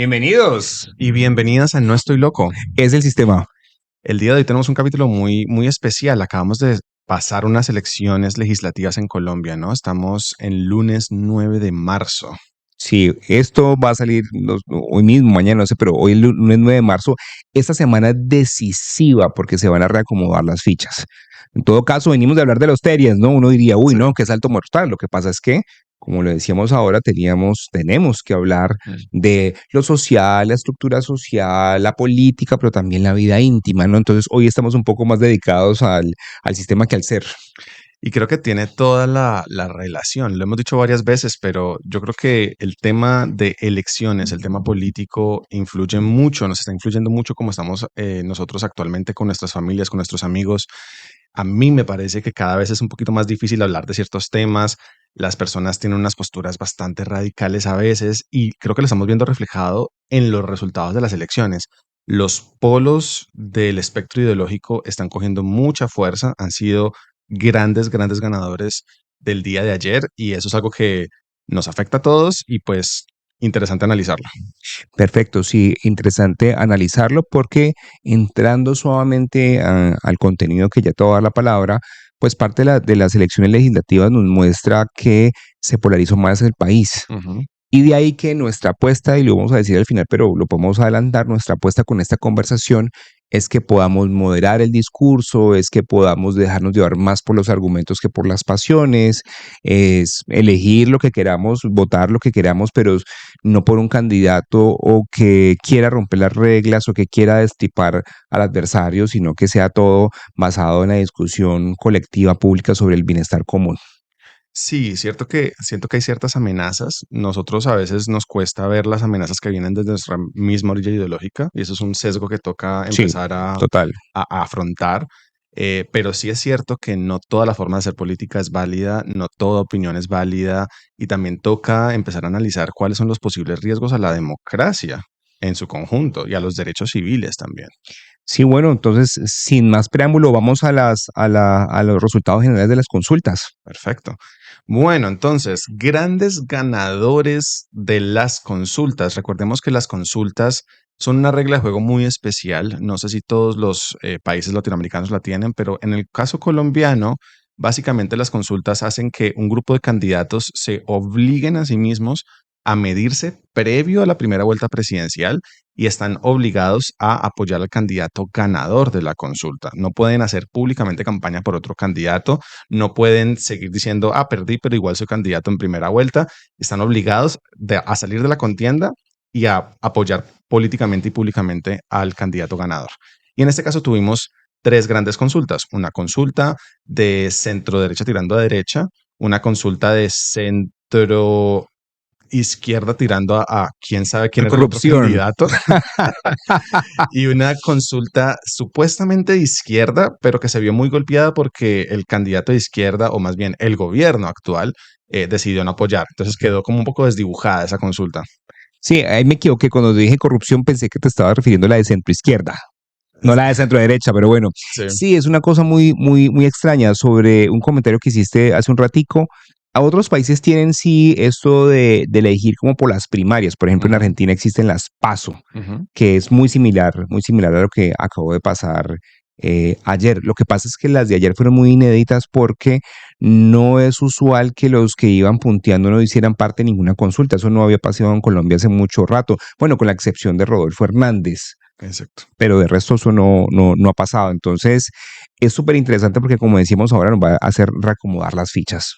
Bienvenidos. Y bienvenidas a No Estoy Loco. Es el sistema. El día de hoy tenemos un capítulo muy especial. Acabamos de pasar unas elecciones legislativas en Colombia, ¿no? Estamos en lunes 9 de marzo. Sí, esto va a salir hoy mismo, mañana, no sé, pero hoy el lunes 9 de marzo. Esta semana es decisiva porque se van a reacomodar las fichas. En todo caso, venimos de hablar de los terias, ¿no? Uno diría, uy, Sí. no, qué salto mortal. Lo que pasa es que, como lo decíamos ahora, tenemos que hablar de lo social, la estructura social, la política, pero también la vida íntima, ¿no? Entonces, hoy estamos un poco más dedicados al sistema que al ser. Y creo que tiene toda la relación. Lo hemos dicho varias veces, pero yo creo que el tema de elecciones, el tema político, influye mucho, nos está influyendo mucho como estamos nosotros actualmente con nuestras familias, con nuestros amigos. A mí me parece que cada vez es un poquito más difícil hablar de ciertos temas. Las personas tienen unas posturas bastante radicales a veces y creo que lo estamos viendo reflejado en los resultados de las elecciones. Los polos del espectro ideológico están cogiendo mucha fuerza, han sido grandes ganadores del día de ayer y eso es algo que nos afecta a todos y pues interesante analizarlo. Perfecto, sí, interesante analizarlo porque entrando suavemente al contenido que ya te voy a dar la palabra, pues parte de las elecciones legislativas nos muestra que se polarizó más el país. Ujú. Y de ahí que nuestra apuesta, y lo vamos a decir al final, pero lo podemos adelantar, nuestra apuesta con esta conversación es que podamos moderar el discurso, es que podamos dejarnos llevar más por los argumentos que por las pasiones, es elegir lo que queramos, votar lo que queramos, pero no por un candidato o que quiera romper las reglas o que quiera destripar al adversario, sino que sea todo basado en la discusión colectiva pública sobre el bienestar común. Sí, cierto que siento que hay ciertas amenazas. Nosotros a veces nos cuesta ver las amenazas que vienen desde nuestra misma orilla ideológica y eso es un sesgo que toca Sí, empezar total. a afrontar. Pero sí es cierto que no toda la forma de hacer política es válida, no toda opinión es válida y también toca empezar a analizar cuáles son los posibles riesgos a la democracia en su conjunto y a los derechos civiles también. Sí, bueno, entonces, sin más preámbulo, vamos a los resultados generales de las consultas. Perfecto. Bueno, entonces, grandes ganadores de las consultas. Recordemos que las consultas son una regla de juego muy especial. No sé si todos los países latinoamericanos la tienen, pero en el caso colombiano, básicamente las consultas hacen que un grupo de candidatos se obliguen a sí mismos a medirse previo a la primera vuelta presidencial y están obligados a apoyar al candidato ganador de la consulta. No pueden hacer públicamente campaña por otro candidato, no pueden seguir diciendo, perdí, pero igual soy candidato en primera vuelta. Están obligados a salir de la contienda y a apoyar políticamente y públicamente al candidato ganador. Y en este caso tuvimos tres grandes consultas. Una consulta de centro derecha tirando a derecha, una consulta de centro izquierda tirando a quién sabe quién La era el otro corrupción. candidato y una consulta supuestamente de izquierda, pero que se vio muy golpeada porque el candidato de izquierda, o más bien el gobierno actual, decidió no apoyar. Entonces quedó como un poco desdibujada esa consulta. Sí, ahí me equivoqué. Cuando dije corrupción pensé que te estaba refiriendo a la de centro izquierda, no la de centro derecha, pero bueno. Sí. Sí, es una cosa muy extraña sobre un comentario que hiciste hace un ratico. A otros países tienen sí esto de elegir como por las primarias. Por ejemplo, en Ujú, Argentina existen las PASO, ujú. que es muy similar a lo que acabó de pasar ayer. Lo que pasa es que las de ayer fueron muy inéditas porque no es usual que los que iban punteando no hicieran parte de ninguna consulta. Eso no había pasado en Colombia hace mucho rato. Bueno, con la excepción de Rodolfo Hernández, Exacto. pero de resto eso no ha pasado. Entonces, es súper interesante porque, como decíamos ahora, nos va a hacer reacomodar las fichas.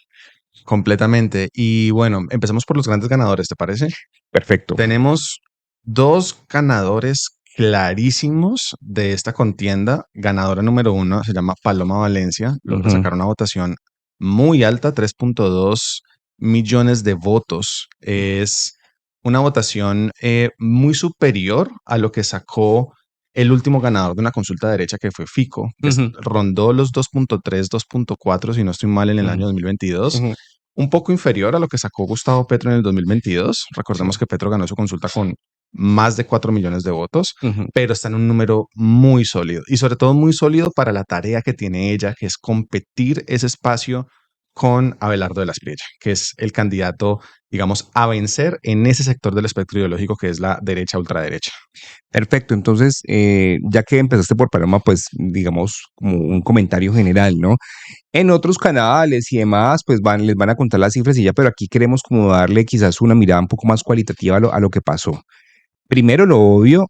Completamente. Y bueno, empezamos por los grandes ganadores, ¿te parece? Perfecto. Tenemos dos ganadores clarísimos de esta contienda. Ganadora número uno se llama Paloma Valencia. Logra Ujú. sacar una votación muy alta, 3.2 millones de votos. Es una votación muy superior a lo que sacó el último ganador de una consulta derecha que fue Fico, que Ujú, rondó los 2.3, 2.4, si no estoy mal, en el ujú, año 2022, ujú. un poco inferior a lo que sacó Gustavo Petro en el 2022. Sí. Recordemos que Petro ganó su consulta con más de 4 millones de votos, Ujú. pero está en un número muy sólido y sobre todo muy sólido para la tarea que tiene ella, que es competir ese espacio con Abelardo de la Espriella, que es el candidato, digamos, a vencer en ese sector del espectro ideológico que es la derecha ultraderecha. Perfecto, entonces, ya que empezaste por Paloma, pues digamos como un comentario general, ¿no? En otros canales y demás, pues les van a contar las cifras y ya, pero aquí queremos como darle quizás una mirada un poco más cualitativa a lo que pasó. Primero lo obvio,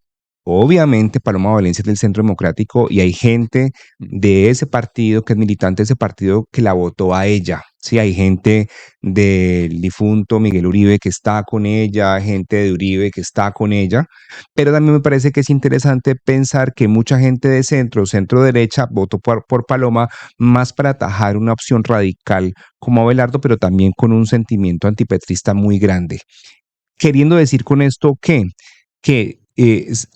obviamente Paloma Valencia es del Centro Democrático y hay gente de ese partido que es militante de ese partido que la votó a ella. Sí, hay gente del difunto Miguel Uribe que está con ella, gente de Uribe que está con ella, pero también me parece que es interesante pensar que mucha gente de centro derecha votó por Paloma más para atajar una opción radical como Abelardo, pero también con un sentimiento antipetrista muy grande. Queriendo decir con esto que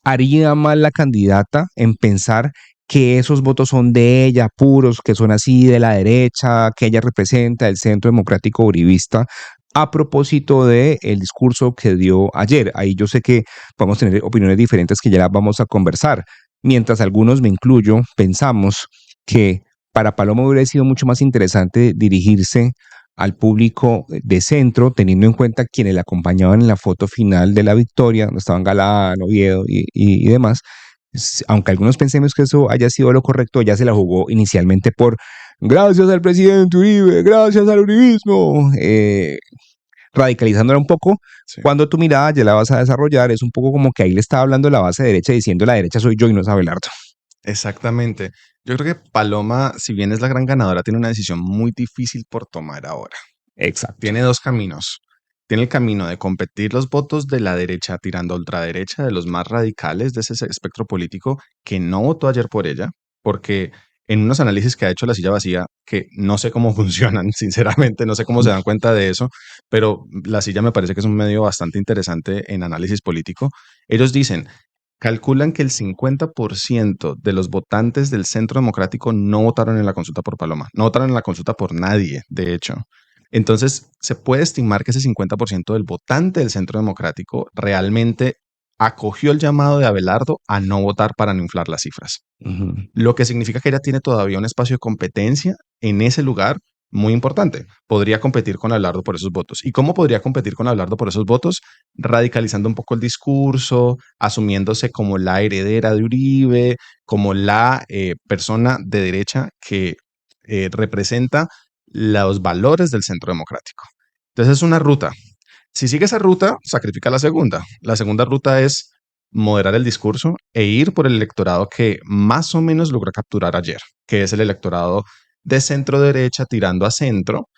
haría mal la candidata en pensar que esos votos son de ella, puros, que son así de la derecha, que ella representa el Centro Democrático Uribista, a propósito del discurso que dio ayer. Ahí yo sé que vamos a tener opiniones diferentes que ya las vamos a conversar, mientras algunos, me incluyo, pensamos que para Paloma hubiera sido mucho más interesante dirigirse al público de centro, teniendo en cuenta quienes la acompañaban en la foto final de la victoria, donde estaban Galán, Oviedo y demás. Aunque algunos pensemos que eso haya sido lo correcto, ya se la jugó inicialmente por gracias al presidente Uribe, gracias al uribismo, radicalizándola un poco. Sí. Cuando tu mirada ya la vas a desarrollar, es un poco como que ahí le estaba hablando la base derecha diciendo la derecha soy yo y no es Abelardo. Exactamente. Yo creo que Paloma, si bien es la gran ganadora, tiene una decisión muy difícil por tomar ahora. Exacto. Tiene dos caminos. Tiene el camino de competir los votos de la derecha tirando a ultraderecha, de los más radicales de ese espectro político que no votó ayer por ella, porque en unos análisis que ha hecho La Silla Vacía, que no sé cómo funcionan, sinceramente, no sé cómo se dan cuenta de eso, pero La Silla me parece que es un medio bastante interesante en análisis político. Ellos dicen, calculan que el 50% de los votantes del Centro Democrático no votaron en la consulta por Paloma, no votaron en la consulta por nadie, de hecho. Entonces, se puede estimar que ese 50% del votante del Centro Democrático realmente acogió el llamado de Abelardo a no votar para no inflar las cifras. Ujú. Lo que significa que ella tiene todavía un espacio de competencia en ese lugar muy importante. Podría competir con Abelardo por esos votos. ¿Y cómo podría competir con Abelardo por esos votos? Radicalizando un poco el discurso, asumiéndose como la heredera de Uribe, como la persona de derecha que representa los valores del centro democrático. Entonces es una ruta. Si sigue esa ruta, sacrifica la segunda. La segunda ruta es moderar el discurso e ir por el electorado que más o menos logró capturar ayer, que es el electorado de centro derecha tirando a centro,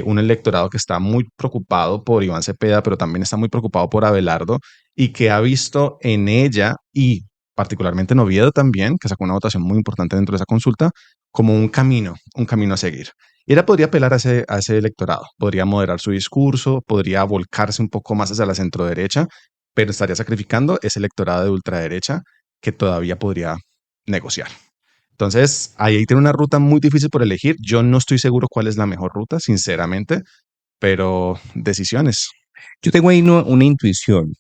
un electorado que está muy preocupado por Iván Cepeda, pero también está muy preocupado por Abelardo y que ha visto en ella y particularmente en Oviedo también, que sacó una votación muy importante dentro de esa consulta, como un camino a seguir. Y ella podría apelar a ese electorado, podría moderar su discurso, podría volcarse un poco más hacia la centro derecha, pero estaría sacrificando ese electorado de ultraderecha que todavía podría negociar. Entonces, ahí tiene una ruta muy difícil por elegir. Yo no estoy seguro cuál es la mejor ruta, sinceramente, pero decisiones. Yo tengo ahí una intuición.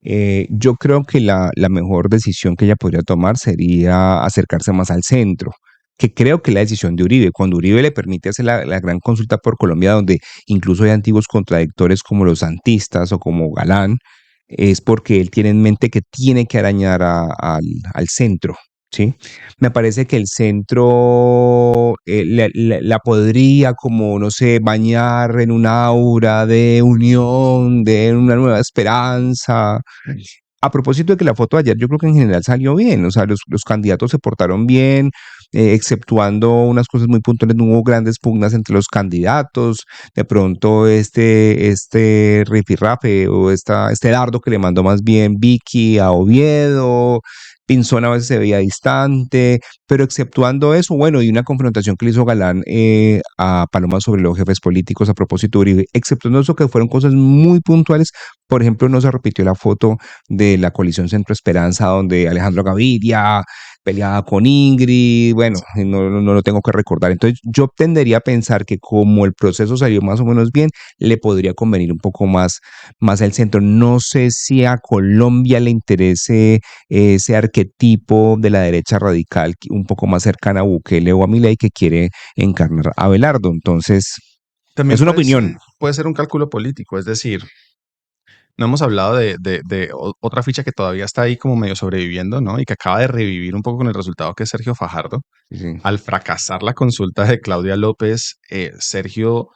Yo creo que la mejor decisión que ella podría tomar sería acercarse más al centro, que creo que la decisión de Uribe, cuando Uribe le permite hacer la gran consulta por Colombia, donde incluso hay antiguos contradictores como los santistas o como Galán, es porque él tiene en mente que tiene que arañar al centro. ¿Sí? Me parece que el centro la podría como, no sé, bañar en un aura de unión, de una nueva esperanza. A propósito de que la foto de ayer yo creo que en general salió bien, o sea, los candidatos se portaron bien, exceptuando unas cosas muy puntuales, no hubo grandes pugnas entre los candidatos, de pronto este rifirrafe o este dardo que le mandó más bien Vicky a Oviedo, Pinzón a veces se veía distante, pero exceptuando eso, bueno, y una confrontación que le hizo Galán a Paloma sobre los jefes políticos a propósito de Uribe, exceptuando eso que fueron cosas muy puntuales, por ejemplo, no se repitió la foto de la coalición Centro Esperanza, donde Alejandro Gaviria peleaba con Ingrid, bueno, no lo tengo que recordar. Entonces, yo tendería a pensar que como el proceso salió más o menos bien, le podría convenir un poco más el centro. No sé si a Colombia le interese ese arquetipo de la derecha radical, un poco más cercana a Bukele o a Milei, que quiere encarnar a Abelardo. Entonces, También Es una opinión. puede ser un cálculo político, es decir, no hemos hablado otra ficha que todavía está ahí como medio sobreviviendo, ¿no? Y que acaba de revivir un poco con el resultado que es Sergio Fajardo. Sí, sí. Al fracasar la consulta de Claudia López, Sergio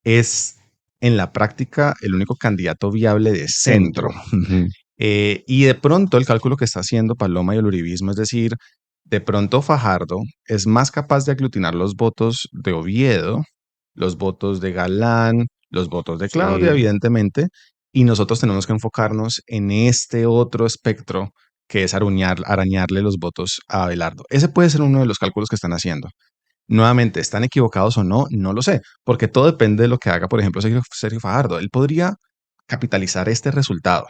es en la práctica el único candidato viable de centro. Centro. Ujú. Y de pronto el cálculo que está haciendo Paloma y el uribismo, es decir, de pronto Fajardo es más capaz de aglutinar los votos de Oviedo, los votos de Galán, los votos de Claudia, Sí. evidentemente, y nosotros tenemos que enfocarnos en este otro espectro que es arañarle los votos a Abelardo. Ese puede ser uno de los cálculos que están haciendo. Nuevamente, ¿están equivocados o no? No lo sé, porque todo depende de lo que haga, por ejemplo, Sergio Fajardo. Él podría capitalizar este resultado,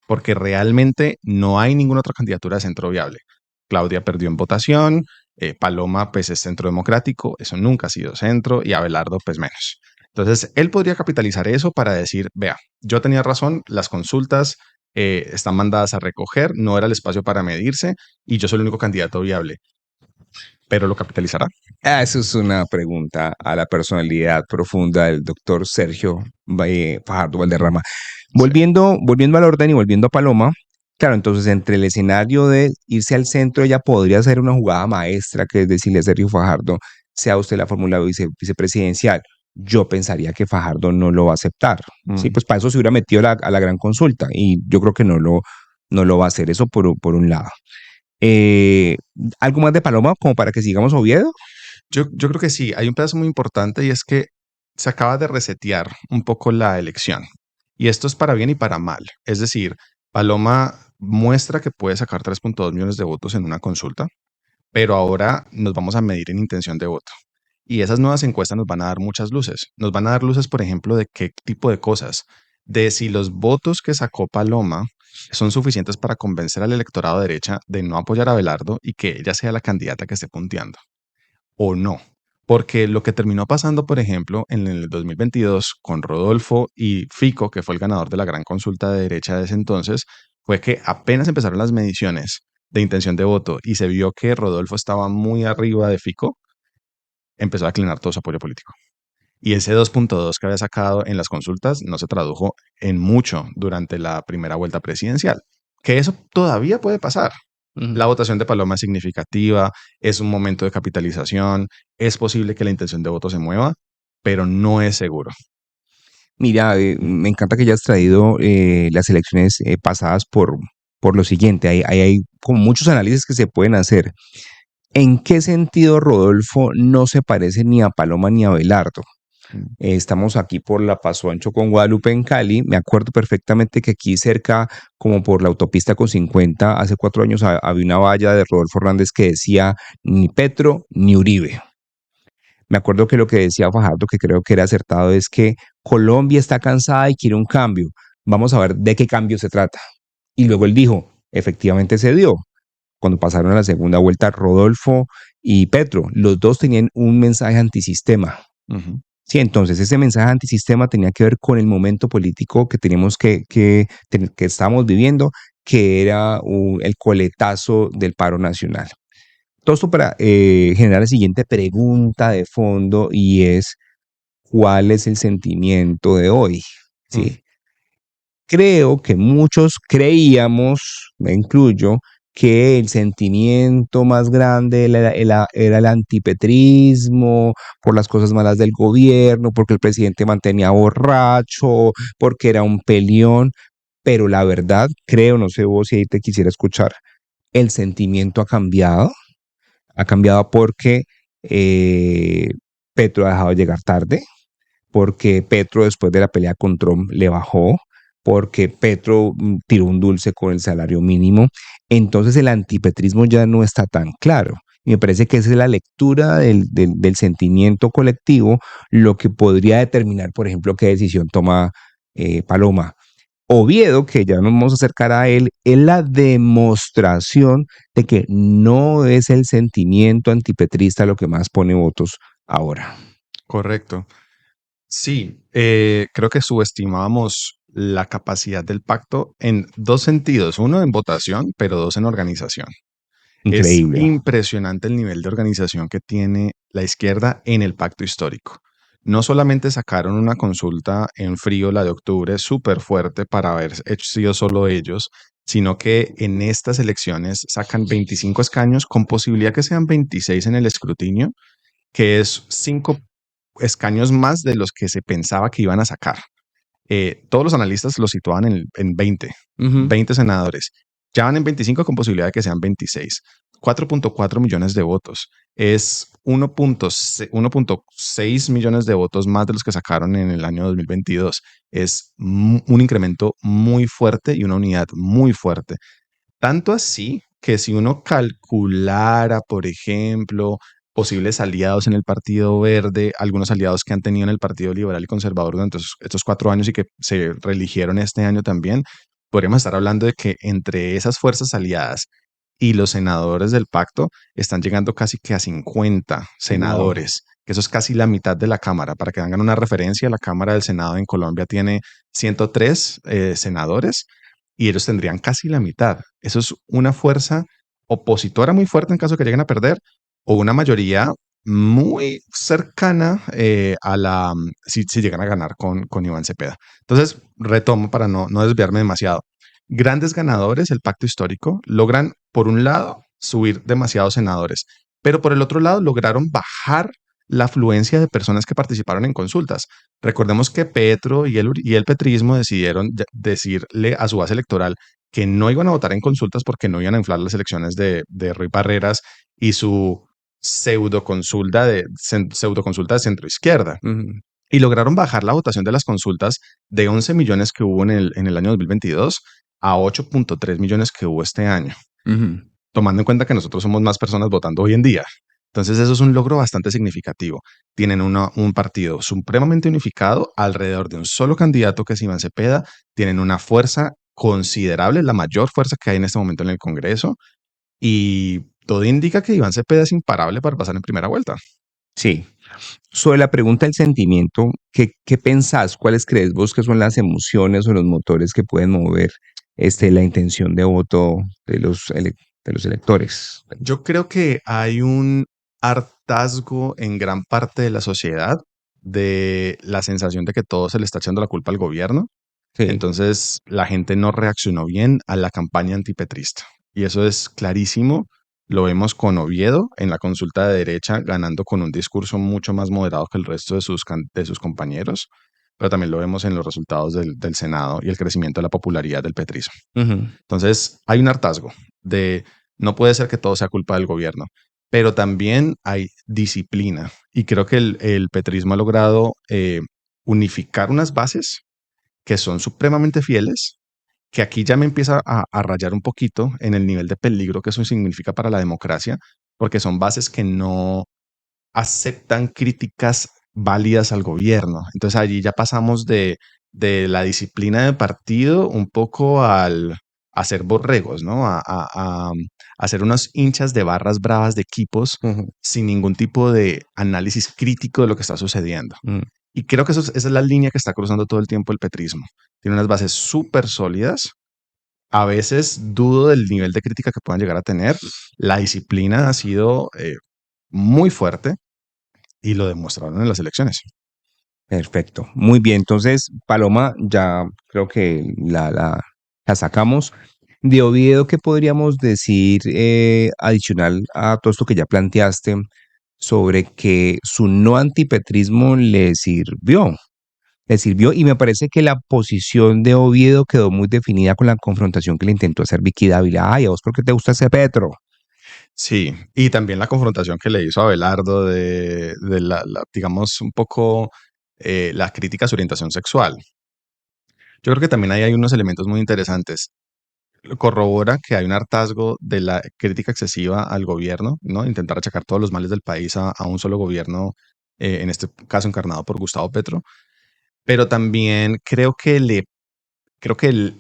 porque realmente no hay ninguna otra candidatura de centro viable. Claudia perdió en votación, Paloma pues es centro democrático, eso nunca ha sido centro, y Abelardo pues menos. Entonces, él podría capitalizar eso para decir, vea, yo tenía razón, las consultas están mandadas a recoger, no era el espacio para medirse, y yo soy el único candidato viable, pero lo capitalizará. Eso es una pregunta a la personalidad profunda del doctor Sergio Fajardo Valderrama. Sí. Volviendo al orden y volviendo a Paloma, claro, entonces entre el escenario de irse al centro, ella podría ser una jugada maestra, que es decirle a Sergio Fajardo, sea usted la fórmula vicepresidencial. Yo pensaría que Fajardo no lo va a aceptar. Sí, Mm. pues para eso se hubiera metido a la gran consulta y yo creo que no lo va a hacer. Eso por un lado. Eh, ¿Algo más de Paloma como para que sigamos Oviedo? Yo creo que sí, hay un pedazo muy importante y es que se acaba de resetear un poco la elección. Y esto es para bien y para mal. Es decir, Paloma muestra que puede sacar 3.2 millones de votos en una consulta, pero ahora nos vamos a medir en intención de voto. Y esas nuevas encuestas nos van a dar muchas luces. Nos van a dar luces, por ejemplo, de qué tipo de cosas, de si los votos que sacó Paloma son suficientes para convencer al electorado de derecha de no apoyar a Belardo y que ella sea la candidata que esté punteando o no. Porque lo que terminó pasando, por ejemplo, en el 2022 con Rodolfo y Fico, que fue el ganador de la gran consulta de derecha de ese entonces, fue que apenas empezaron las mediciones de intención de voto y se vio que Rodolfo estaba muy arriba de Fico, empezó a declinar todo su apoyo político. Y ese 2.2 que había sacado en las consultas no se tradujo en mucho durante la primera vuelta presidencial. Que eso todavía puede pasar. La votación de Paloma es significativa, es un momento de capitalización, es posible que la intención de voto se mueva, pero no es seguro. Mira, me encanta que hayas traído las elecciones pasadas por lo siguiente. Hay como muchos análisis que se pueden hacer. ¿En qué sentido Rodolfo no se parece ni a Paloma ni a Belardo? Mm. Estamos aquí por la Paso Ancho con Guadalupe en Cali. Me acuerdo perfectamente que aquí cerca, como por la autopista con 50, hace 4 años había una valla de Rodolfo Hernández que decía ni Petro ni Uribe. Me acuerdo que lo que decía Fajardo, que creo que era acertado, es que Colombia está cansada y quiere un cambio. Vamos a ver de qué cambio se trata. Y luego él dijo, efectivamente se dio. Cuando pasaron a la segunda vuelta, Rodolfo y Petro, los dos tenían un mensaje antisistema. Ujú. Sí, entonces ese mensaje antisistema tenía que ver con el momento político que teníamos que estábamos viviendo, que era el coletazo del paro nacional. Todo esto para generar la siguiente pregunta de fondo y es, ¿cuál es el sentimiento de hoy? Mm. ¿Sí? Creo que muchos creíamos, me incluyo, que el sentimiento más grande era el antipetrismo, por las cosas malas del gobierno, porque el presidente mantenía borracho, porque era un peleón, pero la verdad, creo, no sé vos si ahí te quisiera escuchar, el sentimiento ha cambiado porque eh, Petro ha dejado de llegar tarde, porque Petro después de la pelea con Trump le bajó, porque Petro tiró un dulce con el salario mínimo. Entonces el antipetrismo ya no está tan claro. Y me parece que esa es la lectura del sentimiento colectivo, lo que podría determinar, por ejemplo, qué decisión toma Paloma. Oviedo, que ya nos vamos a acercar a él, es la demostración de que no es el sentimiento antipetrista lo que más pone votos ahora. Correcto. Sí, creo que subestimábamos la capacidad del pacto en dos sentidos, uno en votación, pero dos en organización. Es Increíble. impresionante el nivel de organización que tiene la izquierda en el pacto histórico. no solamente sacaron una consulta en frío, la de octubre, súper fuerte para haber sido solo ellos, sino que en estas elecciones sacan 25 escaños con posibilidad que sean 26 en el escrutinio, que es 5 escaños más de los que se pensaba que iban a sacar. Todos los analistas lo situaban en 20, Ujú. 20 senadores. Ya van en 25 con posibilidad de que sean 26. 4.4 millones de votos. Es 1.6 millones de votos más de los que sacaron en el año 2022. Es un incremento muy fuerte y una unidad muy fuerte. Tanto así que si uno calculara, por ejemplo, posibles aliados en el Partido Verde, algunos aliados que han tenido en el Partido Liberal y Conservador durante estos 4 años y que se reeligieron este año también, podríamos estar hablando de que entre esas fuerzas aliadas y los senadores del pacto están llegando casi que a 50 Wow. senadores, que eso es casi la mitad de la Cámara. Para que hagan una referencia, la Cámara del Senado en Colombia tiene 103 senadores y ellos tendrían casi la mitad. Eso es una fuerza opositora muy fuerte en caso de que lleguen a perder o una mayoría muy cercana si llegan a ganar con Iván Cepeda. Entonces, retomo para no desviarme demasiado. Grandes ganadores, el pacto histórico, logran, por un lado, subir demasiados senadores, pero por el otro lado, lograron bajar la afluencia de personas que participaron en consultas. Recordemos que Petro y el petrismo decidieron decirle a su base electoral que no iban a votar en consultas porque no iban a inflar las elecciones de Ruy Barreras y su pseudoconsulta de centro izquierda. Ujú, Y lograron bajar la votación de las consultas de 11 millones que hubo en el año 2022 a 8.3 millones que hubo este año, ujú. tomando en cuenta que nosotros somos más personas votando hoy en día. Entonces eso es un logro bastante significativo. Tienen un partido supremamente unificado alrededor de un solo candidato que es Iván Cepeda. Tienen una fuerza considerable, la mayor fuerza que hay en este momento en el Congreso. Y todo indica que Iván Cepeda es imparable para pasar en primera vuelta. Sí. Sobre la pregunta del sentimiento, ¿qué pensás? ¿Cuáles crees vos que son las emociones o los motores que pueden mover la intención de voto de los electores? Yo creo que hay un hartazgo en gran parte de la sociedad de la sensación de que todo se le está echando la culpa al gobierno. Sí. Entonces, la gente no reaccionó bien a la campaña antipetrista. Y eso es clarísimo. Lo vemos con Oviedo en la consulta de derecha, ganando con un discurso mucho más moderado que el resto de sus compañeros. Pero también lo vemos en los resultados del Senado y el crecimiento de la popularidad del petrismo. Ujú. Entonces, hay un hartazgo de no puede ser que todo sea culpa del gobierno, pero también hay disciplina. Y creo que el petrismo ha logrado unificar unas bases que son supremamente fieles, que aquí ya me empieza a rayar un poquito en el nivel de peligro que eso significa para la democracia, porque son bases que no aceptan críticas válidas al gobierno. Entonces allí ya pasamos de la disciplina de partido un poco a ser borregos, ¿no? A ser unos hinchas de barras bravas de equipos Ujú. sin ningún tipo de análisis crítico de lo que está sucediendo. Mm. Y creo que esa es la línea que está cruzando todo el tiempo el petrismo. Tiene unas bases súper sólidas. A veces dudo del nivel de crítica que puedan llegar a tener. La disciplina ha sido muy fuerte y lo demostraron en las elecciones. Perfecto. Muy bien. Entonces, Paloma, ya creo que la sacamos. De Oviedo, ¿qué podríamos decir adicional a todo esto que ya planteaste sobre que su no antipetrismo le sirvió? Le sirvió y me parece que la posición de Oviedo quedó muy definida con la confrontación que le intentó hacer Vicky Dávila. Ay, ¿a vos por qué te gusta ese Petro? Sí, y también la confrontación que le hizo a Abelardo de digamos, un poco la crítica a su orientación sexual. Yo creo que también ahí hay unos elementos muy interesantes. Corrobora que hay un hartazgo de la crítica excesiva al gobierno, ¿no? Intentar achacar todos los males del país a un solo gobierno, en este caso encarnado por Gustavo Petro. Pero también creo que él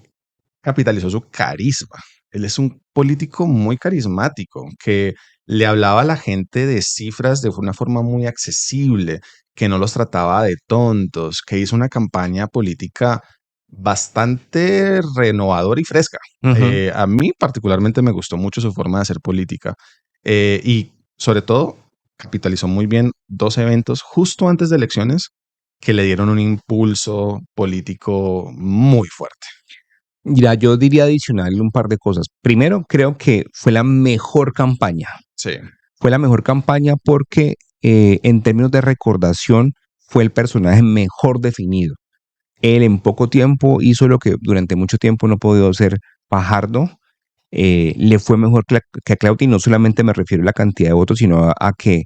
capitalizó su carisma. Él es un político muy carismático que le hablaba a la gente de cifras de una forma muy accesible, que no los trataba de tontos, que hizo una campaña política bastante renovadora y fresca. Ujú. A mí particularmente me gustó mucho su forma de hacer política y sobre todo capitalizó muy bien dos eventos justo antes de elecciones que le dieron un impulso político muy fuerte. Mira, yo diría adicional un par de cosas. Primero, creo que fue la mejor campaña. Sí, Fue la mejor campaña porque en términos de recordación fue el personaje mejor definido. Él en poco tiempo hizo lo que durante mucho tiempo no pudo hacer Fajardo. Le fue mejor que a Claudia, y no solamente me refiero a la cantidad de votos, sino a que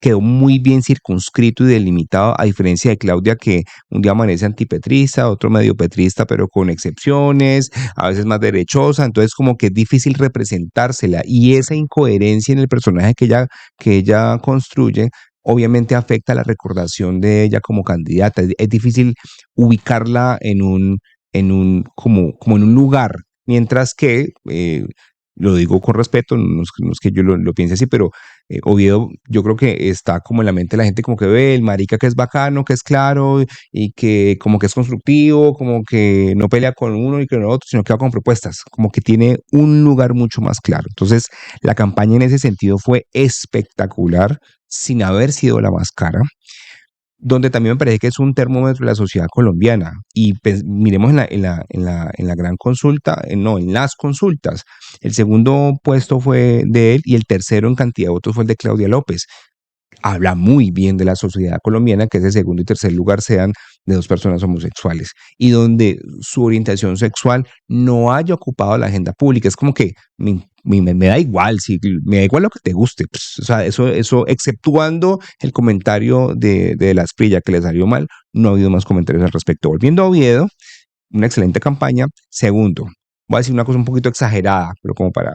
quedó muy bien circunscrito y delimitado, a diferencia de Claudia, que un día amanece antipetrista, otro medio petrista, pero con excepciones, a veces más derechosa, entonces como que es difícil representársela, y sí. esa incoherencia en el personaje que ella construye obviamente afecta la recordación de ella como candidata. Es difícil ubicarla como en un lugar, mientras que, lo digo con respeto, no es que yo lo piense así, pero Oviedo yo creo que está como en la mente de la gente, como que ve el marica que es bacano, que es claro y que como que es constructivo, como que no pelea con uno y con el otro, sino que va con propuestas, como que tiene un lugar mucho más claro. Entonces, la campaña en ese sentido fue espectacular, sin haber sido la más cara, donde también me parece que es un termómetro de la sociedad colombiana. Y pues, miremos en la gran consulta, no, en las consultas. El segundo puesto fue de él y el tercero en cantidad de votos fue el de Claudia López. Habla muy bien de la sociedad colombiana, que ese segundo y tercer lugar sean de dos personas homosexuales y donde su orientación sexual no haya ocupado la agenda pública. Es como que me da igual, si, me da igual lo que te guste. Pues, o sea, eso, exceptuando el comentario de la Asprilla que le salió mal, no ha habido más comentarios al respecto. Volviendo a Oviedo, una excelente campaña. Segundo, voy a decir una cosa un poquito exagerada, pero como para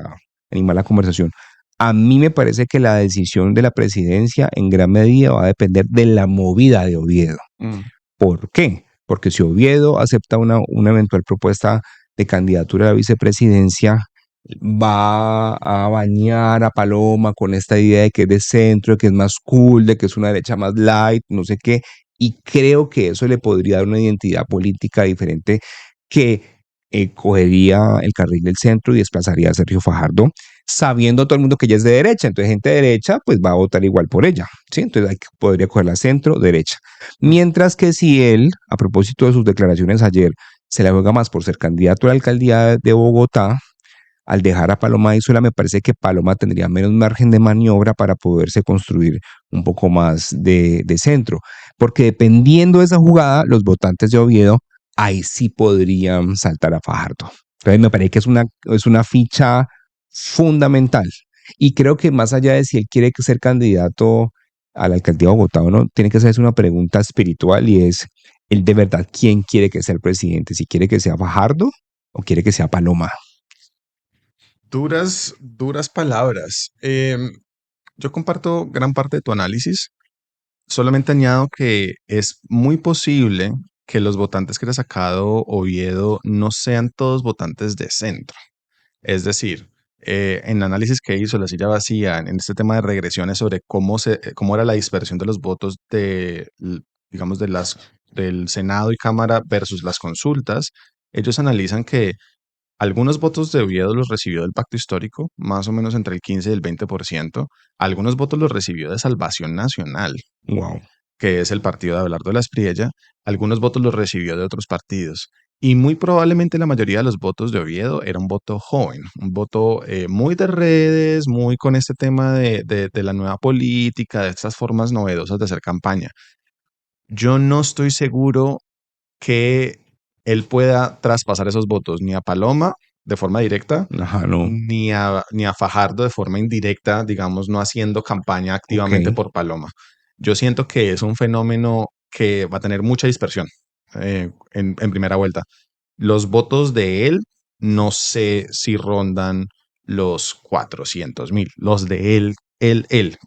animar la conversación. A mí me parece que la decisión de la presidencia en gran medida va a depender de la movida de Oviedo. Mm. ¿Por qué? Porque si Oviedo acepta una eventual propuesta de candidatura a la vicepresidencia, va a bañar a Paloma con esta idea de que es de centro, de que es más cool, de que es una derecha más light, no sé qué, y creo que eso le podría dar una identidad política diferente que cogería el carril del centro y desplazaría a Sergio Fajardo, sabiendo todo el mundo que ella es de derecha, entonces gente de derecha pues va a votar igual por ella, ¿sí? Entonces podría coger la centro, derecha. Mm. Mientras que si él, a propósito de sus declaraciones ayer, se la juega más por ser candidato a la alcaldía de Bogotá, al dejar a Paloma ahí sola, me parece que Paloma tendría menos margen de maniobra para poderse construir un poco más de centro, porque dependiendo de esa jugada, los votantes de Oviedo ahí sí podrían saltar a Fajardo. Entonces me parece que es una ficha fundamental. Y creo que más allá de si él quiere ser candidato a la alcaldía de Bogotá o no, tiene que hacerse una pregunta espiritual, y es, ¿él de verdad quién quiere que sea el presidente? ¿Si quiere que sea Fajardo o quiere que sea Paloma? Duras, duras palabras. Yo comparto gran parte de tu análisis. Solamente añado que es muy posible que los votantes que le ha sacado Oviedo no sean todos votantes de centro. Es decir, en el análisis que hizo la silla vacía, en este tema de regresiones sobre cómo era la dispersión de los votos digamos, del Senado y Cámara versus las consultas, ellos analizan que algunos votos de Oviedo los recibió del Pacto Histórico, más o menos entre el 15 y el 20%. Algunos votos los recibió de Salvación Nacional, Wow. que es el partido de Abelardo de la Espriella. Algunos votos los recibió de otros partidos. Y muy probablemente la mayoría de los votos de Oviedo era un voto joven, un voto muy de redes, muy con este tema de la nueva política, de estas formas novedosas de hacer campaña. Yo no estoy seguro que él pueda traspasar esos votos ni a Paloma de forma directa, Ajá, no. ni a Fajardo de forma indirecta, digamos, no haciendo campaña Ok. activamente por Paloma. Yo siento que es un fenómeno que va a tener mucha dispersión en primera vuelta. Los votos de él no sé si rondan los 400.000. Los de él,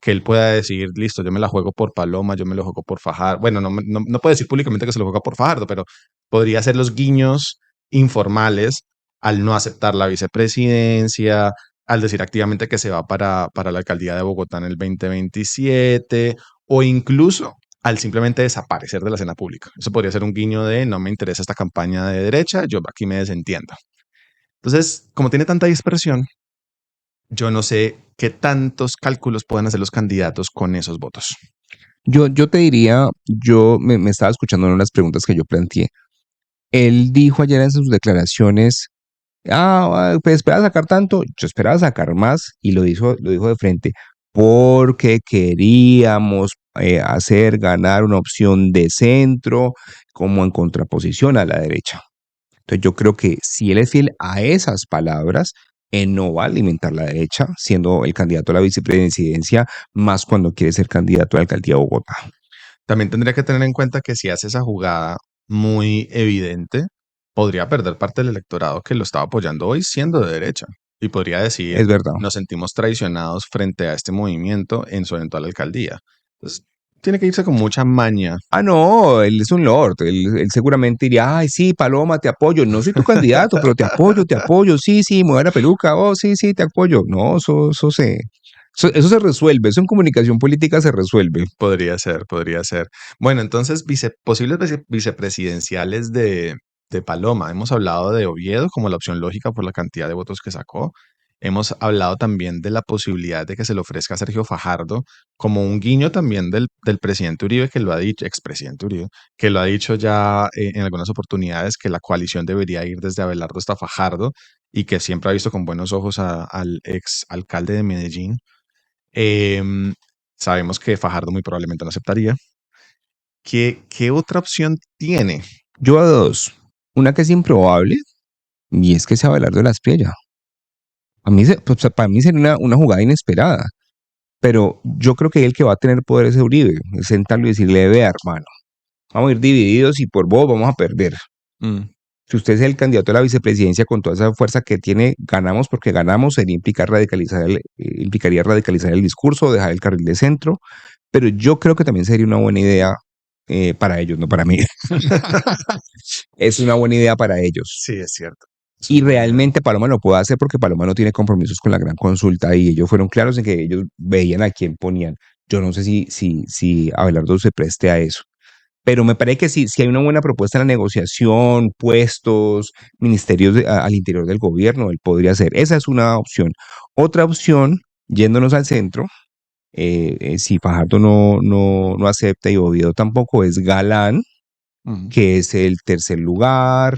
que él pueda decir, listo, yo me la juego por Paloma, yo me lo juego por Fajardo. Bueno, no puede decir públicamente que se lo juega por Fajardo, pero podría hacer los guiños informales al no aceptar la vicepresidencia, al decir activamente que se va para la alcaldía de Bogotá en el 2027, o incluso al simplemente desaparecer de la escena pública. Eso podría ser un guiño de no me interesa esta campaña de derecha, yo aquí me desentiendo. Entonces, como tiene tanta dispersión, Yo no sé qué tantos cálculos pueden hacer los candidatos con esos votos. Yo te diría, me estaba escuchando en unas preguntas que yo planteé. Él dijo ayer en sus declaraciones, pues esperaba sacar tanto, yo esperaba sacar más y lo dijo de frente, porque queríamos hacer ganar una opción de centro como en contraposición a la derecha. Entonces yo creo que si él es fiel a esas palabras, él no va a alimentar la derecha siendo el candidato a la vicepresidencia, más cuando quiere ser candidato a la alcaldía de Bogotá. También tendría que tener en cuenta que si hace esa jugada muy evidente, podría perder parte del electorado que lo estaba apoyando hoy siendo de derecha. Y podría decir, Es verdad. nos sentimos traicionados frente a este movimiento en su eventual alcaldía. Entonces, tiene que irse con mucha maña. No, él es un lord. Él seguramente diría, ay, sí, Paloma, te apoyo. No soy tu candidato, pero te apoyo. Sí, sí, mueve la peluca. Oh, sí, sí, te apoyo. No, eso se resuelve. Eso en comunicación política se resuelve. Podría ser, podría ser. Bueno, entonces, posibles vicepresidenciales de Paloma. Hemos hablado de Oviedo como la opción lógica por la cantidad de votos que sacó. Hemos hablado también de la posibilidad de que se le ofrezca a Sergio Fajardo como un guiño también del presidente Uribe, que lo ha dicho, expresidente Uribe, que lo ha dicho ya en algunas oportunidades, que la coalición debería ir desde Abelardo hasta Fajardo y que siempre ha visto con buenos ojos al ex alcalde de Medellín. Em, Sabemos que Fajardo muy probablemente no aceptaría. ¿Qué otra opción tiene? Yo a dos. Una que es improbable y es que sea Abelardo de la Espriella. Para mí sería una jugada inesperada. Pero yo creo que el que va a tener poder es Uribe. Es sentarlo y decirle, vea, hermano, vamos a ir divididos y por vos vamos a perder. Mm, Si usted es el candidato a la vicepresidencia con toda esa fuerza que tiene, ganamos porque ganamos, sería implicaría radicalizar el discurso, dejar el carril de centro, pero yo creo que también sería una buena idea para ellos, no para mí. Es una buena idea para ellos. sí, es cierto. Es Y una buena idea. realmente Paloma lo puede hacer porque Paloma no tiene compromisos con la gran consulta y ellos fueron claros en que ellos veían a quién ponían. Yo no sé si Abelardo se preste a eso. Pero me parece que si hay una buena propuesta en la negociación, puestos, ministerios al interior del gobierno, él podría hacer. Esa es una opción. Otra opción, yéndonos al centro, si Fajardo no acepta y Oviedo tampoco, es Galán, Ujú. que es el tercer lugar.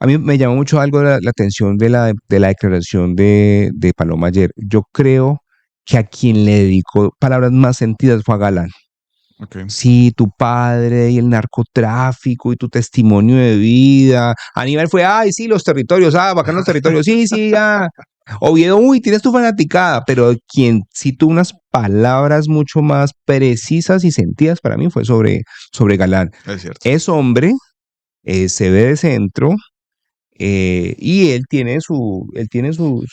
A mí me llamó mucho algo la atención de la declaración de Paloma ayer. Yo creo que a quien le dedicó palabras más sentidas fue a Galán. Ok. Sí, tu padre y el narcotráfico y tu testimonio de vida. Aníbal fue, ay, sí, los territorios, bacán los territorios, sí, sí, Oviedo, uy, tienes tu fanaticada, pero quien sí tuvo unas palabras mucho más precisas y sentidas para mí fue sobre Galán. Es cierto. Es hombre, se ve de centro, y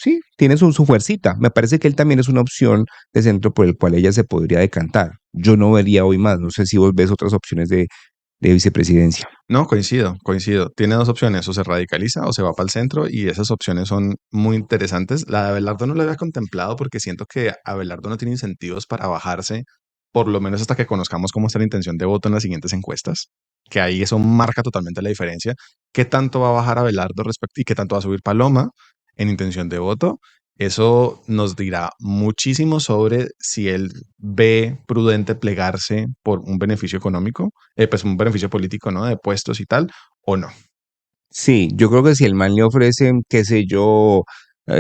sí, tiene su fuercita. Me parece que él también es una opción de centro por el cual ella se podría decantar. Yo no vería hoy más, no sé si vos ves otras opciones de vicepresidencia. No, coincido, coincido. Tiene dos opciones, o se radicaliza o se va para el centro y esas opciones son muy interesantes. La de Abelardo no la había contemplado porque siento que Abelardo no tiene incentivos para bajarse, por lo menos hasta que conozcamos cómo está la intención de voto en las siguientes encuestas, que ahí eso marca totalmente la diferencia. ¿Qué tanto va a bajar Abelardo respecto y qué tanto va a subir Paloma en intención de voto? Eso nos dirá muchísimo sobre si él ve prudente plegarse por un beneficio económico, pues un beneficio político, ¿no? De puestos y tal, o no. Sí, yo creo que si el man le ofrece, qué sé yo,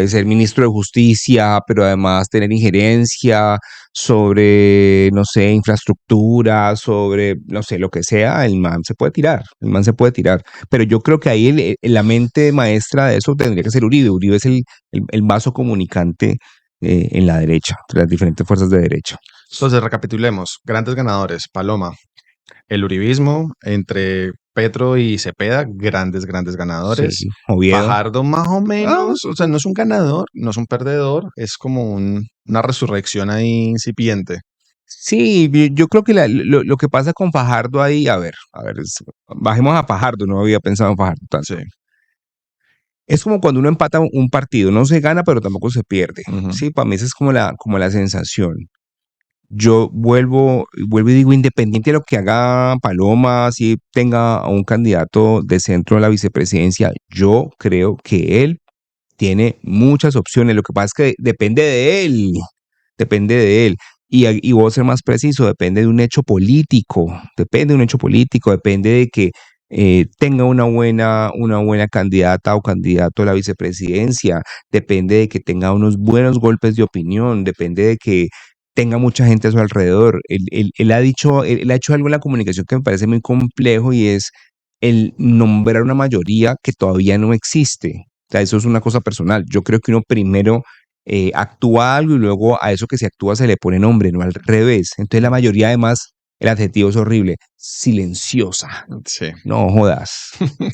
ser ministro de justicia, pero además tener injerencia sobre, no sé, infraestructura, sobre, no sé, lo que sea, el man se puede tirar, el man se puede tirar. Pero yo creo que ahí la mente maestra de eso tendría que ser Uribe. Uribe es el vaso comunicante en la derecha, entre las diferentes fuerzas de derecha. Entonces, recapitulemos. Grandes ganadores. Paloma, el uribismo entre Petro y Cepeda, grandes, grandes Sí, ganadores. Oviedo. Fajardo más o Ah, menos, o sea, no es un ganador, no es un perdedor, es como una resurrección ahí incipiente. Sí, yo creo que lo que pasa con Fajardo ahí, a ver, bajemos a Fajardo, no había pensado en Fajardo Sí. tanto. Es como cuando uno empata un partido, no se gana, pero tampoco se pierde. Ujú. Sí, para mí esa es como la sensación. Yo vuelvo y digo, independiente de lo que haga Paloma, si tenga a un candidato de centro de la vicepresidencia, yo creo que él tiene muchas opciones. Lo que pasa es que depende de él. Y voy a ser más preciso, depende de un hecho político, depende de que tenga una buena candidata o candidato a la vicepresidencia, depende de que tenga unos buenos golpes de opinión, depende de que tenga mucha gente a su alrededor. Él ha hecho algo en la comunicación que me parece muy complejo y es el nombrar una mayoría que todavía no existe. O sea, eso es una cosa personal. Yo creo que uno primero actúa algo y luego a eso que se actúa se le pone nombre, no al revés. Entonces la mayoría además, el adjetivo es horrible, silenciosa. Sí. No jodas.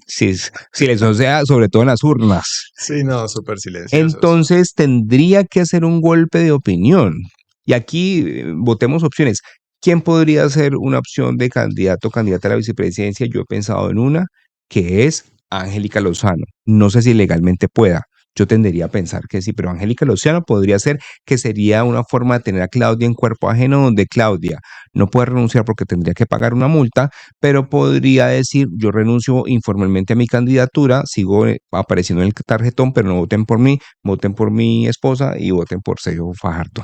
Sí, silenciosa, sobre todo en las urnas. Sí, no, súper silenciosos. Entonces tendría que hacer un golpe de opinión. Y aquí votemos opciones. ¿Quién podría ser una opción de candidato o candidata a la vicepresidencia? Yo he pensado en una que es Angélica Lozano. No sé si legalmente pueda. Yo tendería a pensar que sí, pero Angélica Lozano podría ser que sería una forma de tener a Claudia en cuerpo ajeno, donde Claudia no puede renunciar porque tendría que pagar una multa, pero podría decir, yo renuncio informalmente a mi candidatura, sigo apareciendo en el tarjetón, pero no voten por mí, voten por mi esposa y voten por Sergio Fajardo.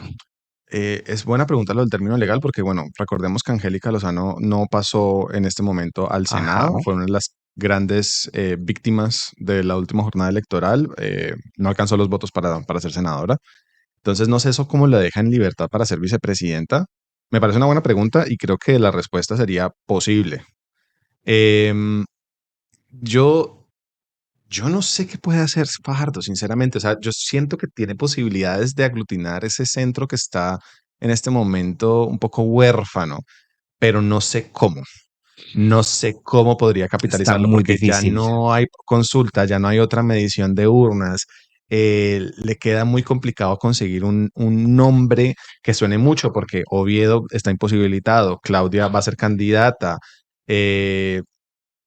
Es buena pregunta lo del término legal porque, bueno, recordemos que Angélica Lozano no pasó en este momento al Ajá. Senado, fue una de las grandes víctimas de la última jornada electoral, no alcanzó los votos para ser senadora. Entonces, no sé eso cómo la deja en libertad para ser vicepresidenta. Me parece una buena pregunta y creo que la respuesta sería posible. Em, yo, yo no sé qué puede hacer Fajardo, sinceramente. O sea, yo siento que tiene posibilidades de aglutinar ese centro que está en este momento un poco huérfano, pero no sé cómo. No sé cómo podría Está capitalizarlo muy porque ya difícil. no hay consulta, ya no hay otra medición de urnas. Le queda muy complicado conseguir un nombre que suene mucho porque Oviedo está imposibilitado, Claudia va a ser candidata, eh,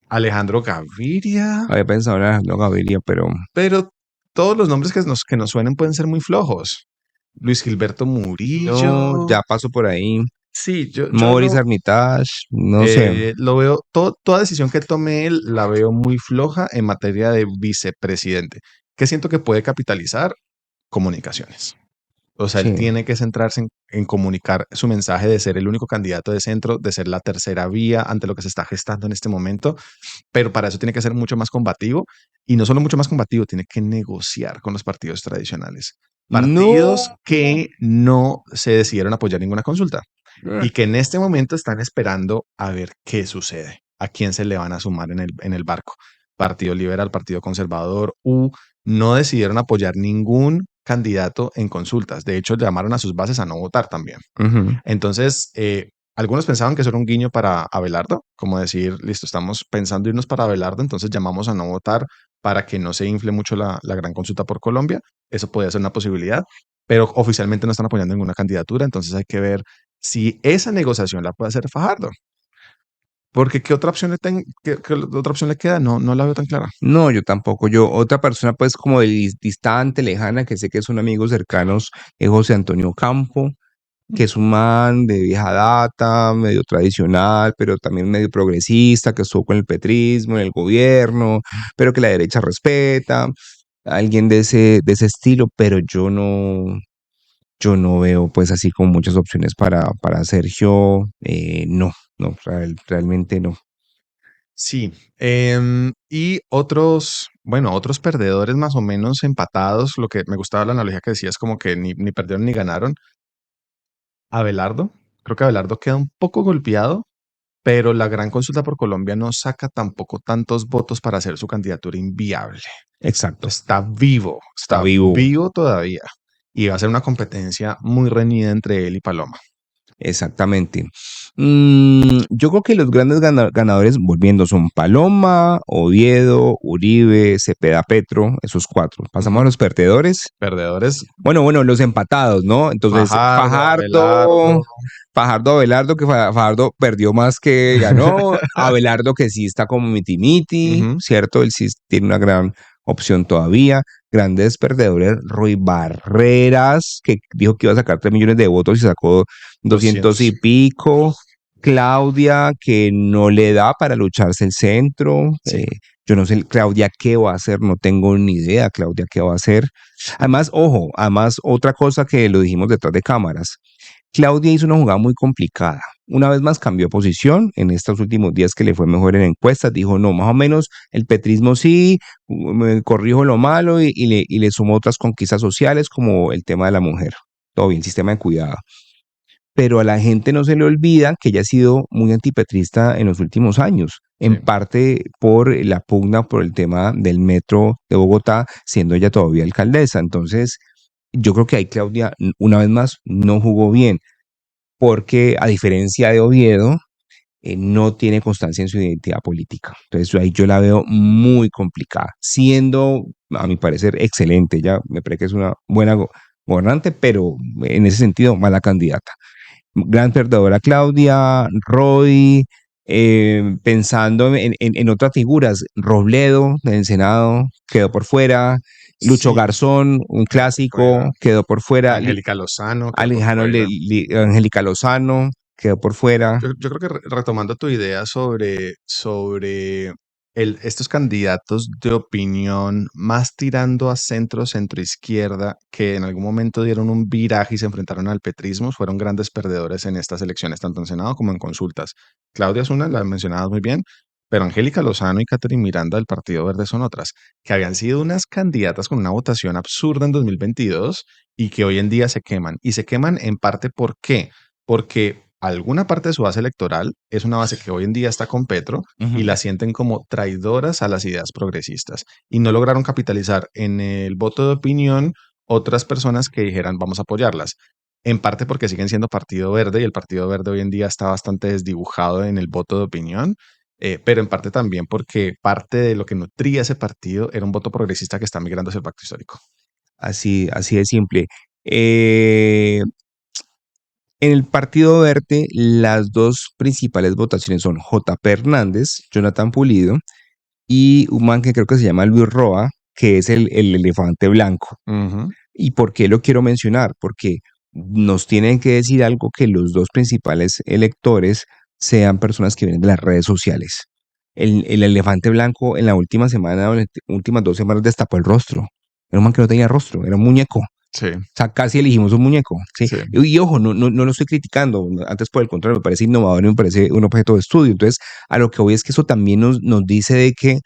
Alejandro Gaviria, Había pensado en Alejandro Gaviria, pero pero todos los nombres que nos suenen pueden ser muy flojos. Luis Gilberto no, Murillo. ya paso por ahí. Sí, yo Maurice Armitage, no sé. lo veo, toda decisión que tome él la veo muy floja en materia de vicepresidente. ¿Qué siento que puede capitalizar? Comunicaciones. O sea, él Sí. tiene que centrarse en comunicar su mensaje de ser el único candidato de centro, de ser la tercera vía ante lo que se está gestando en este momento, pero para eso tiene que ser mucho más combativo y no solo mucho más combativo, tiene que negociar con los partidos tradicionales. Partidos No. que no se decidieron apoyar ninguna consulta Eh, y que en este momento están esperando a ver qué sucede, a quién se le van a sumar en el barco. Partido Liberal, Partido Conservador, no decidieron apoyar ningún candidato en consultas. De hecho, llamaron a sus bases a no votar también. ujú. Entonces, algunos pensaban que eso era un guiño para Abelardo, como decir, listo, estamos pensando irnos para Abelardo, entonces llamamos a no votar para que no se infle mucho la gran consulta por Colombia. Eso podría ser una posibilidad, pero oficialmente no están apoyando ninguna candidatura, entonces hay que ver si esa negociación la puede hacer Fajardo. Porque ¿qué otra opción le queda? No, no la veo tan clara. No, yo tampoco. Yo, otra persona, pues, como de distante, lejana, que sé que son amigos cercanos, es José Antonio Campo, que es un man de vieja data, medio tradicional, pero también medio progresista, que estuvo con el petrismo en el gobierno, pero que la derecha respeta. Alguien de ese estilo, pero yo no veo, pues, así como muchas opciones para Sergio. No, no, realmente no. Sí, y bueno, otros perdedores más o menos empatados, lo que me gustaba la analogía que decías, como que ni perdieron ni ganaron. Abelardo, creo que Abelardo queda un poco golpeado, pero la gran consulta por Colombia no saca tampoco tantos votos para hacer su candidatura inviable. Exacto. Está Está vivo. vivo todavía y va a ser una competencia muy reñida entre él y Paloma. Exactamente. Yo creo que los grandes ganadores, volviendo, son Paloma, Oviedo, Uribe, Cepeda Petro, esos cuatro. Pasamos a Ujú. los perdedores. Perdedores, Bueno, los empatados, ¿no? Entonces, Fajardo, Fajardo, Abelardo. Abelardo, que Fajardo perdió más que ganó. Abelardo, que sí está como miti-miti, Ujú. ¿cierto? Él sí tiene una gran opción todavía. Grandes perdedores, Roy Barreras, que dijo que iba a sacar 3 millones de votos y sacó 200 200. y pico. Claudia, que no le da para lucharse el centro. Sí. Yo no sé Claudia qué va a hacer, no tengo ni idea Claudia qué va a hacer. Además, ojo, además otra cosa que lo dijimos detrás de cámaras. Claudia hizo una jugada muy complicada. Una vez más cambió de posición en estos últimos días que le fue mejor en encuestas. Dijo, no, más o menos el petrismo sí, me corrijo lo malo y le sumó otras conquistas sociales como el tema de la mujer. Todo bien, sistema de cuidado. Pero a la gente no se le olvida que ella ha sido muy antipetrista en los últimos años, Sí. en parte por la pugna por el tema del metro de Bogotá, siendo ella todavía alcaldesa. Entonces, yo creo que ahí Claudia, una vez más, no jugó bien, porque a diferencia de Oviedo, no tiene constancia en su identidad política. Entonces, ahí yo la veo muy complicada, siendo, a mi parecer, excelente. Ella me parece que es una buena gobernante, pero en ese sentido, mala candidata. Gran perdedora Claudia, Roy, pensando en otras figuras, Robledo del Senado quedó por fuera, Lucho Sí, Garzón, un quedó por fuera. clásico, quedó por fuera, Angélica Lozano quedó por Alejandro fuera. Angélica Lozano quedó por fuera. Yo creo que retomando tu idea sobre estos candidatos de opinión más tirando a centro, centro izquierda, que en algún momento dieron un viraje y se enfrentaron al petrismo, fueron grandes perdedores en estas elecciones, tanto en Senado como en consultas. Claudia es una, la mencionabas muy bien, pero Angélica Lozano y Catherine Miranda del Partido Verde son otras, que habían sido unas candidatas con una votación absurda en 2022 y que hoy en día se queman. Y se queman en parte ¿por qué? Porque alguna parte de su base electoral es una base que hoy en día está con Petro y Ujú. la sienten como traidoras a las ideas progresistas y no lograron capitalizar en el voto de opinión otras personas que dijeran vamos a apoyarlas. En parte porque siguen siendo Partido Verde y el Partido Verde hoy en día está bastante desdibujado en el voto de opinión, pero en parte también porque parte de lo que nutría ese partido era un voto progresista que está migrando hacia el pacto histórico. Así de simple. Eh, en el Partido Verde, las dos principales votaciones son J. P. Hernández, Jonathan Pulido, y un man que creo que se llama Luis Roa, que es el elefante blanco. Ujú. ¿Y por qué lo quiero mencionar? Porque nos tienen que decir algo que los dos principales electores sean personas que vienen de las redes sociales. El elefante blanco en la última semana o en las últimas 2 semanas destapó el rostro. Era un man que no tenía rostro, era un muñeco. Sí, O sea, casi elegimos un muñeco, ¿sí? sí. Y ojo, no lo estoy criticando, antes por el contrario, me parece innovador y me parece un objeto de estudio. Entonces, a lo que voy es que eso también nos dice de que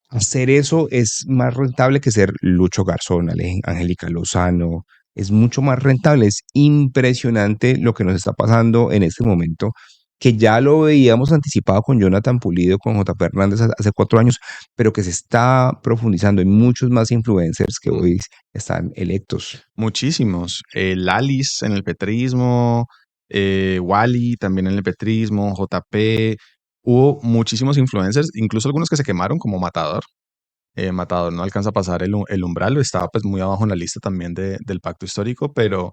hacer eso es más rentable que ser Lucho Garzón, Angélica Lozano. Es mucho más rentable. Es impresionante lo que nos está pasando en este momento, que ya lo veíamos anticipado con Jonathan Pulido, con J. Fernández hace 4 años, pero que se está profundizando. Hay muchos más influencers que hoy están electos. Muchísimos. Lalis en el petrismo, Wally también en el petrismo, JP. Hubo muchísimos influencers, incluso algunos que se quemaron como Matador. Matador no alcanza a pasar el umbral, estaba pues muy abajo en la lista también del pacto histórico, pero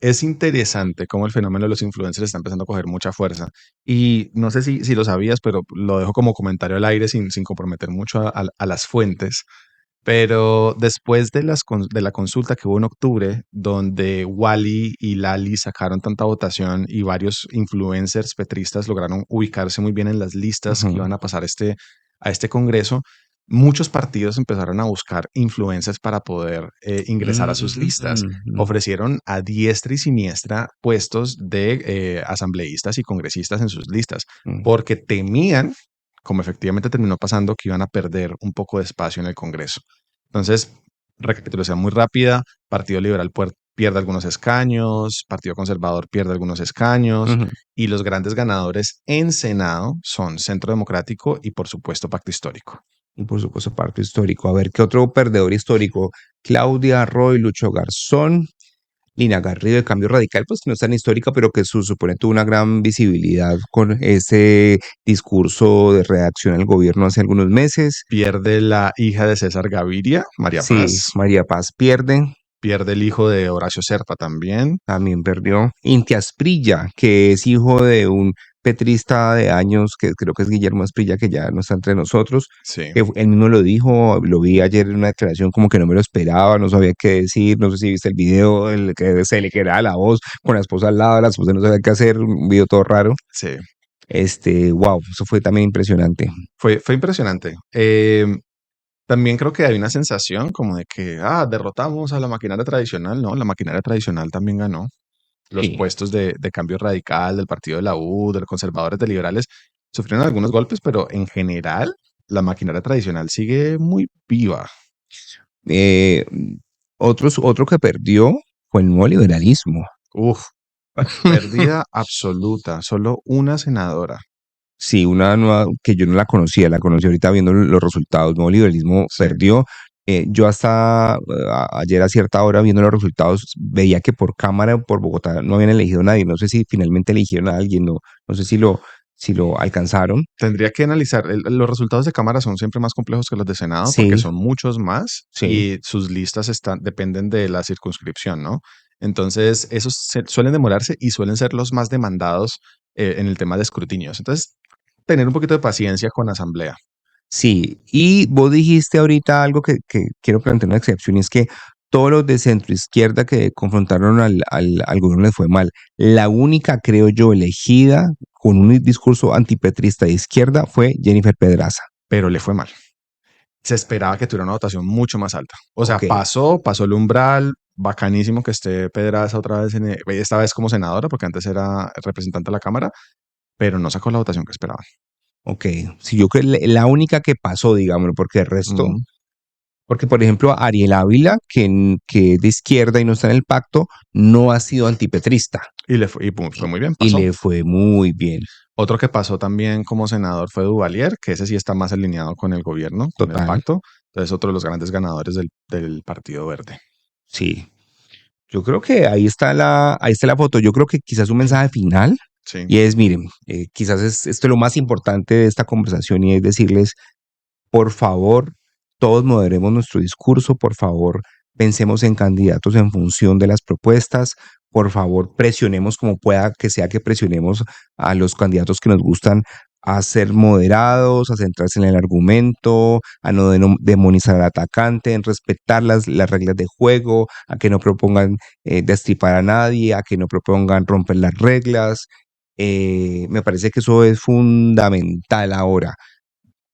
es interesante cómo el fenómeno de los influencers está empezando a coger mucha fuerza. Y no sé si lo sabías, pero lo dejo como comentario al aire sin comprometer mucho a las fuentes. Pero después de la consulta que hubo en octubre, donde Wally y Lali sacaron tanta votación y varios influencers petristas lograron ubicarse muy bien en las listas que Ujú. iban a pasar a este congreso, muchos partidos empezaron a buscar influencers para poder ingresar a sus listas. Mm. Ofrecieron a diestra y siniestra puestos de asambleístas y congresistas en sus listas, Mm. porque temían, como efectivamente terminó pasando, que iban a perder un poco de espacio en el Congreso. Entonces, recapitulación muy rápida, Partido Liberal pierde algunos escaños, Partido Conservador pierde algunos escaños, Ujú. y los grandes ganadores en Senado son Centro Democrático y, por supuesto, Pacto Histórico. Y por supuesto, pacto histórico. A ver, ¿qué otro perdedor histórico? Claudia Roy, Lucho Garzón, Lina Garrido de Cambio Radical, pues que no es tan histórica, pero que su supone tuvo una gran visibilidad con ese discurso de reacción al gobierno hace algunos meses. Pierde la hija de César Gaviria, María Sí, Paz. María Paz pierde, Pierde el hijo de Horacio Serpa también. también perdió. Inti Asprilla, que es hijo de un petrista de años, que creo que es Guillermo Asprilla, que ya no está entre nosotros, Sí, que él mismo lo dijo, lo vi ayer en una declaración como que no me lo esperaba, no sabía qué decir, no sé si viste el video, el que se le quedaba la voz con la esposa al lado, la esposa no sabía qué hacer, un video todo raro. sí. Wow, eso fue también impresionante. Fue impresionante. También creo que hay una sensación como de que, derrotamos a la maquinaria tradicional, ¿no? La maquinaria tradicional también ganó. Los Sí. puestos de cambio radical del partido de la U, de los conservadores, de liberales, sufrieron algunos golpes, pero en general la maquinaria tradicional sigue muy viva. Eh, otro que perdió fue el nuevo liberalismo. Uf, pérdida absoluta, solo una senadora. Sí, una nueva que yo no la conocí ahorita viendo los resultados. Nuevo Liberalismo Sí. perdió. Yo hasta ayer a cierta hora viendo los resultados veía que por Cámara, por Bogotá, no habían elegido a nadie. No sé si finalmente eligieron a alguien, no sé si lo alcanzaron. Tendría que analizar. Los resultados de Cámara son siempre más complejos que los de Senado porque Sí, son muchos más sí. y sus listas dependen de la circunscripción, ¿no? Entonces, esos suelen demorarse y suelen ser los más demandados en el tema de escrutinios. Entonces, tener un poquito de paciencia con asamblea. Sí, y vos dijiste ahorita algo que quiero plantear una excepción, y es que todos los de centro izquierda que confrontaron al gobierno les fue mal. La única, creo yo, elegida con un discurso antipetrista de izquierda fue Jennifer Pedraza. Pero le fue mal. Se esperaba que tuviera una votación mucho más alta. O sea, Ok, pasó el umbral, bacanísimo que esté Pedraza otra vez, esta vez como senadora, porque antes era representante de la Cámara, pero no sacó la votación que esperaban. ok. Sí, yo creo que la única que pasó, digámoslo, porque el resto, Mm. porque por ejemplo Ariel Ávila, que es de izquierda y no está en el pacto, no ha sido antipetrista Y pum, fue y, muy bien, y pasó. le fue muy bien, Otro que pasó también como senador fue Duvalier, que ese sí está más alineado con el gobierno, con el total. pacto. Entonces, otro de los grandes ganadores del Partido Verde. Sí. Yo creo que ahí está la foto. Yo creo que quizás un mensaje final Sí. y es, miren, quizás esto es lo más importante de esta conversación y es decirles, por favor, todos moderemos nuestro discurso, por favor, pensemos en candidatos en función de las propuestas, por favor, presionemos como pueda que sea que presionemos a los candidatos que nos gustan a ser moderados, a centrarse en el argumento, a no demonizar al atacante, en respetar las reglas de juego, a que no propongan destripar a nadie, a que no propongan romper las reglas. Me parece que eso es fundamental ahora.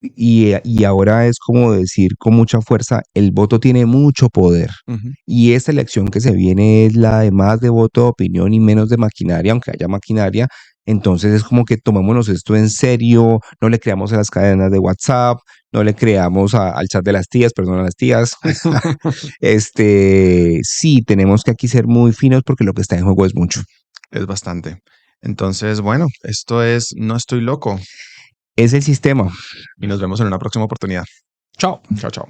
Y ahora es como decir con mucha fuerza, el voto tiene mucho poder. Ujú. Y esta elección que se viene es la de más de voto de opinión y menos de maquinaria, aunque haya maquinaria. Entonces es como que tomémonos esto en serio, no le creamos a las cadenas de WhatsApp, no le creamos al chat de las tías, perdón, a las tías. Sí, tenemos que aquí ser muy finos porque lo que está en juego es mucho. Es bastante. Entonces, bueno, esto es No estoy loco Es el sistema. y nos vemos en una próxima oportunidad. Chao. Chao, chao.